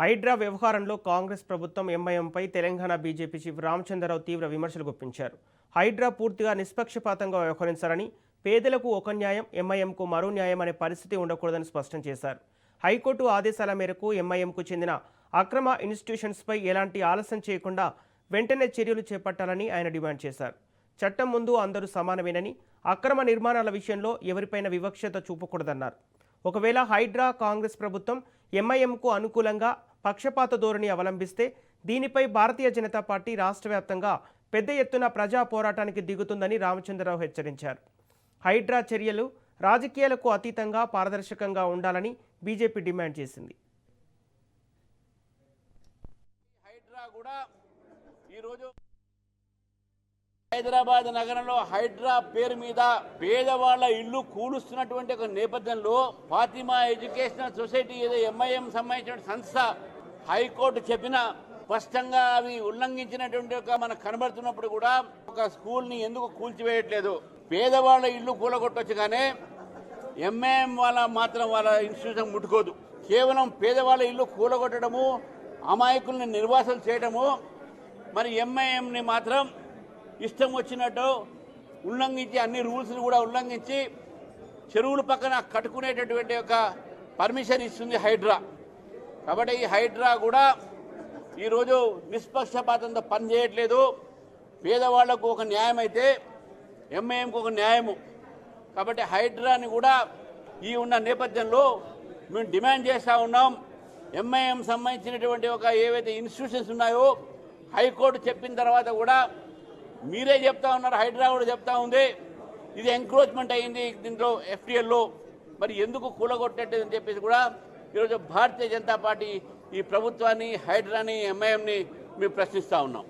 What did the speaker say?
హైడ్రా వ్యవహారంలో కాంగ్రెస్ ప్రభుత్వం ఎంఐఎంపై Telangana BJP chief Ramachandra Rao తీవ్ర విమర్శలు గుప్పించారు. హైడ్రా పూర్తిగా నిష్పక్షపాతంగా వ్యవహరించారని, పేదలకు ఒక న్యాయం, ఎంఐఎంకు మరో న్యాయం అనే పరిస్థితి ఉండకూడదని స్పష్టం చేశారు. హైకోర్టు ఆదేశాల మేరకు ఎంఐఎంకు చెందిన అక్రమ ఇన్స్టిట్యూషన్స్పై ఎలాంటి ఆలస్యం చేయకుండా వెంటనే చర్యలు చేపట్టాలని ఆయన డిమాండ్ చేశారు. చట్టం ముందు అందరూ సమానమేనని, అక్రమ నిర్మాణాల విషయంలో ఎవరిపైన వివక్షత చూపకూడదన్నారు. ఒకవేళ హైడ్రా కాంగ్రెస్ ప్రభుత్వం ఎంఐఎంకు అనుకూలంగా పక్షపాత ధోరణి అవలంబిస్తే దీనిపై భారతీయ జనతా పార్టీ రాష్ట్ర వ్యాప్తంగా పెద్ద ఎత్తున ప్రజా పోరాటానికి దిగుతుందని రామచంద్రరావు హెచ్చరించారు. హైడ్రా చర్యలు రాజకీయాలకు అతీతంగా పారదర్శకంగా ఉండాలని బీజేపీ డిమాండ్ చేసింది. హైదరాబాద్ నగరంలో హైడ్రా పేరు మీద పేదవాళ్ల ఇల్లు కూలుస్తున్నటువంటి ఒక నేపథ్యంలో ఫాతిమా ఎడ్యుకేషనల్ సొసైటీ ఏదో ఎంఐఎం సంబంధించిన సంస్థ హైకోర్టు చెప్పిన స్పష్టంగా అవి ఉల్లంఘించినటువంటి ఒక మనకు కనబడుతున్నప్పుడు కూడా ఒక స్కూల్ని ఎందుకు కూల్చివేయట్లేదు? పేదవాళ్ల ఇల్లు కూలగొట్టొచ్చు కానీ ఎంఐఎం వాళ్ళ మాత్రం వాళ్ళ ఇన్స్టిట్యూషన్ ముట్టుకోదు. కేవలం పేదవాళ్ళ ఇల్లు కూలగొట్టడము, అమాయకుల్ని నిర్వాసన చేయడము, మరి ఎంఐఎంని మాత్రం ఇష్టం వచ్చినట్టు ఉల్లంఘించి అన్ని రూల్స్ని కూడా ఉల్లంఘించి చెరువుల పక్కన కట్టుకునేటటువంటి ఒక పర్మిషన్ ఇస్తుంది హైడ్రా. కాబట్టి ఈ హైడ్రా కూడా ఈరోజు నిష్పక్షపాతంతో పనిచేయట్లేదు. పేదవాళ్లకు ఒక న్యాయం అయితే ఎంఐఎంకు ఒక న్యాయము. కాబట్టి హైడ్రాని కూడా ఈ ఉన్న నేపథ్యంలో మేము డిమాండ్ చేస్తూ ఉన్నాం. ఎంఐఎం సంబంధించినటువంటి ఒక ఏవైతే ఇన్స్టిట్యూషన్స్ ఉన్నాయో హైకోర్టు చెప్పిన తర్వాత కూడా మీరే చెప్తా ఉన్నారు, హైడ్రా కూడా చెప్తా ఉంది ఇది ఎంక్రోచ్మెంట్ అయ్యింది దీంట్లో ఎఫ్టీఎల్లో, మరి ఎందుకు కూలగొట్టేది అని చెప్పేసి కూడా ఈరోజు భారతీయ జనతా పార్టీ ఈ ప్రభుత్వాన్ని, హైడ్రాని, ఎంఐఎంని మేము ప్రశ్నిస్తూ ఉన్నాం.